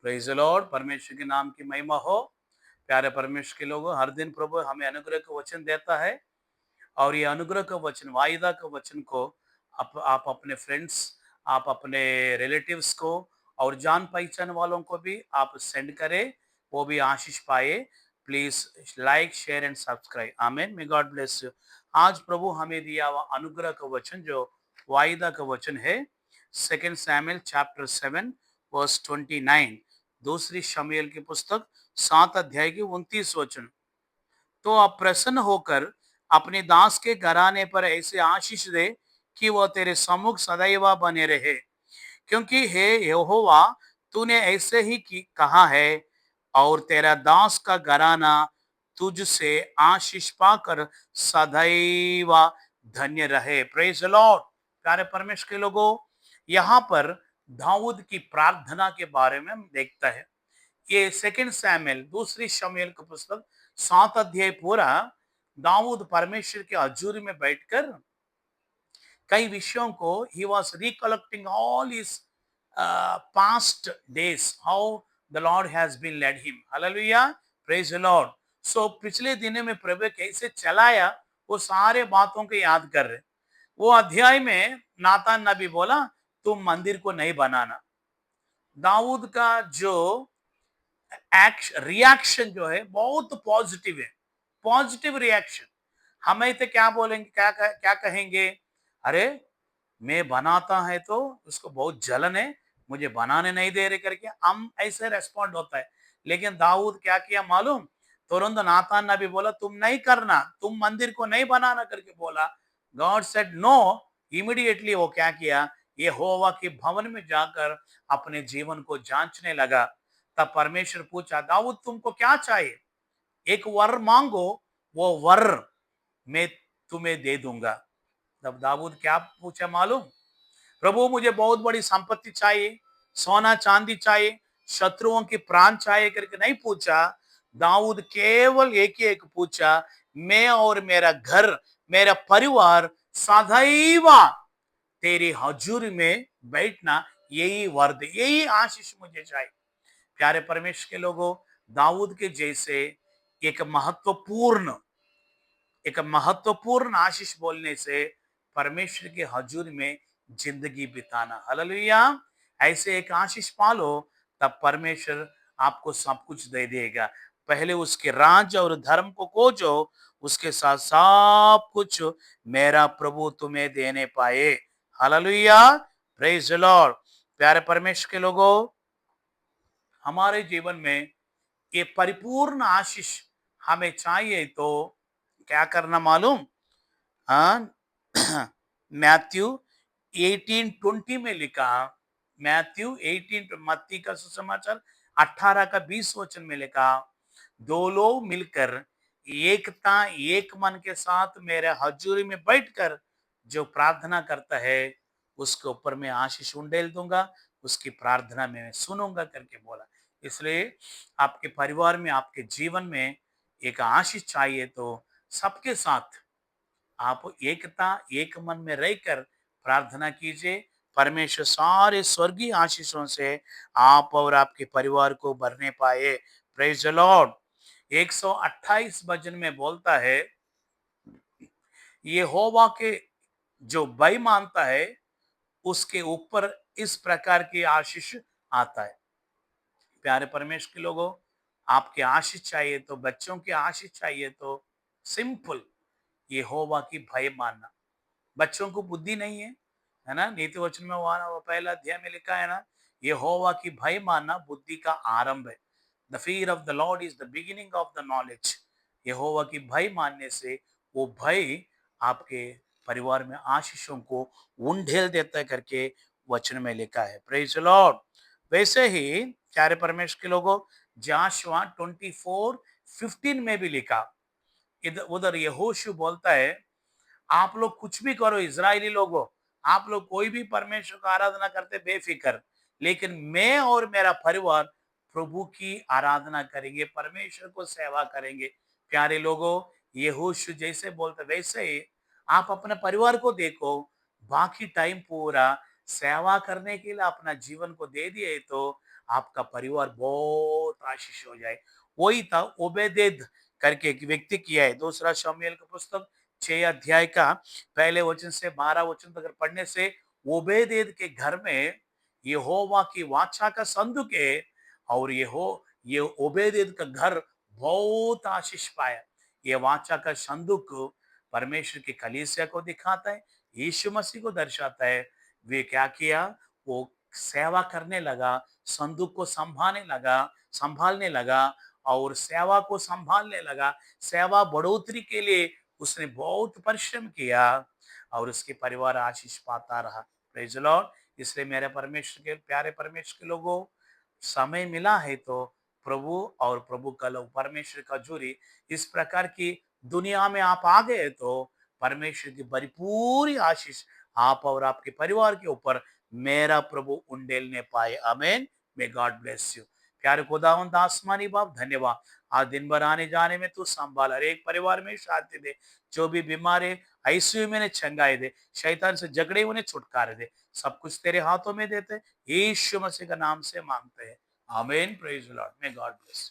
Praise the Lord. परमेश्वर के नाम की महिमा हो। प्यारे परमेश्वर के लोगों, हर दिन प्रभु हमें अनुग्रह का वचन देता है और ये अनुग्रह का वचन, वायदा का वचन को आप अपने फ्रेंड्स, आप अपने रिलेटिव्स को और जान पहचान वालों को भी आप सेंड करें, वो भी आशीष पाए। Please like, share and subscribe. Amen. May God bless you. आज प्रभु हमें दिया हुआ अनुग्रह का वचन जो वायदा का वचन है, 2 Samuel chapter 7 verse 29। दूसरी शमूएल की पुस्तक 7 अध्याय की 29 वचन। तो आप प्रसन्न होकर अपने दास के घराने पर ऐसे आशीष दे कि वह तेरे सम्मुख सदैव बने रहे, क्योंकि हे यहोवा, तूने ऐसे ही कहा है और तेरा दास का घराना तुझसे आशीष पाकर सदैव धन्य रहे। Praise the Lord. प्यारे परमेश्वर के लोगों, यहाँ पर दाऊद की प्रार्थना के बारे में हम देखता है। ये 2 Samuel, दूसरी शमूएल की पुस्तक 7 अध्याय पूरा दाऊद परमेश्वर के हजूरी में बैठकर कई विषयों को he was recollecting all his past days, how the Lord has been led him. Hallelujah, praise the Lord. So पिछले दिनों में प्रभु कैसे चलाया, वो सारे बातों को याद कर रहे। वो अध्याय में नातान नबी बोला, तुम मंदिर को नहीं बनाना। दाऊद का जो रिएक्शन जो है बहुत पॉजिटिव है, पॉजिटिव रिएक्शन। हमें तो क्या बोलेंगे, क्या कहेंगे, अरे मैं बनाता है तो उसको बहुत जलन है, मुझे बनाने नहीं दे रहे करके हम ऐसे रेस्पॉन्ड होता है। लेकिन दाऊद क्या किया मालूम, तुरंत नातान नबी बोला तुम नहीं करना, तुम मंदिर को नहीं बनाना करके बोला। God said no. इमीडिएटली वो क्या किया, यहोवा के भवन में जाकर अपने जीवन को जांचने लगा। तब परमेश्वर पूछा, दाऊद तुमको क्या चाहिए, एक वर मांगो, वो वर मैं तुम्हें दे दूंगा। तब दाऊद क्या पूछा मालूम, प्रभु मुझे बहुत बड़ी संपत्ति चाहिए, सोना चांदी चाहिए, शत्रुओं की प्राण चाहिए करके नहीं पूछा। दाऊद केवल एक ही एक पूछा, मैं और मेरा घर, मेरा परिवार सदैव तेरी हजूरी में बैठना, यही वर्द, यही आशीष मुझे चाहिए। प्यारे परमेश्वर के लोगों, दाऊद के जैसे एक महत्वपूर्ण आशीष बोलने से परमेश्वर के हजूर में जिंदगी बिताना। हालेलुया। ऐसे एक आशीष पालो, तब परमेश्वर आपको सब कुछ दे देगा। पहले उसके राज्य और धर्म को खोजो, उसके साथ सब कुछ मेरा प्रभु तुम्हें देने पाए। Hallelujah, praise the Lord. प्यारे परमेश्वर के लोगों, हमारे जीवन में ये परिपूर्ण आशीष हमें चाहिए तो क्या करना मालूम, हाँ। मैथ्यू 18:20 में लिखा, मैथ्यू 18, मत्ती का सुसमाचार 18 का 20 वचन में लिखा, दो लोग मिलकर एकता एक मन के साथ मेरे हजूरी में बैठकर जो प्रार्थना करता है, उसके ऊपर मैं आशीष उंडेल दूंगा, उसकी प्रार्थना में मैं सुनूंगा करके बोला। इसलिए आपके परिवार में, आपके जीवन में एक आशीष चाहिए तो सबके साथ आप एकता एक मन में रहकर प्रार्थना कीजिए। परमेश्वर सारे स्वर्गीय आशीषों से आप और आपके परिवार को भरने पाए। Praise the Lord. 128 भजन में बोलता है, यहोवा के जो भय मानता है उसके ऊपर इस प्रकार की आशीष आता है। प्यारे परमेश्वर के लोगों, आपके आशीष चाहिए तो, बच्चों की आशीष चाहिए तो सिंपल, यहोवा की भय मानना। बच्चों को बुद्धि नहीं है ना। नीति वचन में वो पहला अध्याय में लिखा है ना, यहोवा की भय मानना बुद्धि का आरंभ है। The fear of the lord is the beginning of the knowledge. यहोवा की भय मानने से वो भय आपके परिवार में आशीषों को उंडेल देता है करके वचन में लिखा है। Praise the Lord. वैसे ही प्यारे परमेश्वर के लोगों, जाशुआ 24:15 में भी लिखा, इधर उधर यहोशू बोलता है, आप लोग कुछ भी करो इजरायली लोगों, आप लोग कोई भी परमेश्वर का आराधना करते बेफिक्र, लेकिन मैं और मेरा परिवार प्रभु की आराधना करेंगे, परमेश्वर को सेवा करेंगे। प्यारे लोगों, यहोशू जैसे बोलते वैसे ही आप अपने परिवार को देखो, बाकी टाइम पूरा सेवा करने के लिए अपना जीवन को दे दिए तो आपका परिवार बहुत आशीष हो जाए। वही था ओबेदेद करके एक व्यक्ति किया है। दूसरा शमूएल की पुस्तक 6 अध्याय का पहले वचन से 12 वचन तक पढ़ने से ओबेदेद के घर में यहोवा की वाचा का संदूक है और ये ओबेदेद का घर बहुत आशीष पाया। ये वाचा का संदूक परमेश्वर की कलीसिया को दिखाता है, यीशु मसीह को दर्शाता है। वे क्या किया, वो सेवा करने लगा, संदूक को संभालने लगा और सेवा को संभालने लगा। सेवा बढ़ोतरी के लिए उसने बहुत परिश्रम किया और उसके परिवार आशीष पाता रहा। Praise the Lord. इसलिए मेरे परमेश्वर के प्यारे परमेश्वर के लोगों, समय मिला है तो प्रभु और प्रभु का लोग परमेश्वर का जुरी इस प्रकार की दुनिया में आप आ गए तो परमेश्वर की भरपूरी आशीष आप और आपके परिवार के ऊपर मेरा प्रभु उंडेलने पाए। आमेन। May God bless you. प्यारे खुदावंद आसमानी बाप, धन्यवाद। आज दिन भर आने जाने में तू संभाल, हर एक परिवार में शांति दे। जो भी बीमार है आईसीयू में ने चंगाई दे, शैतान से झगड़े उन्हें छुटकारे दे। सब कुछ तेरे हाथों में देते, यीशु मसीह का नाम से मांगते हैं। आमेन। Praise the lord. May God bless.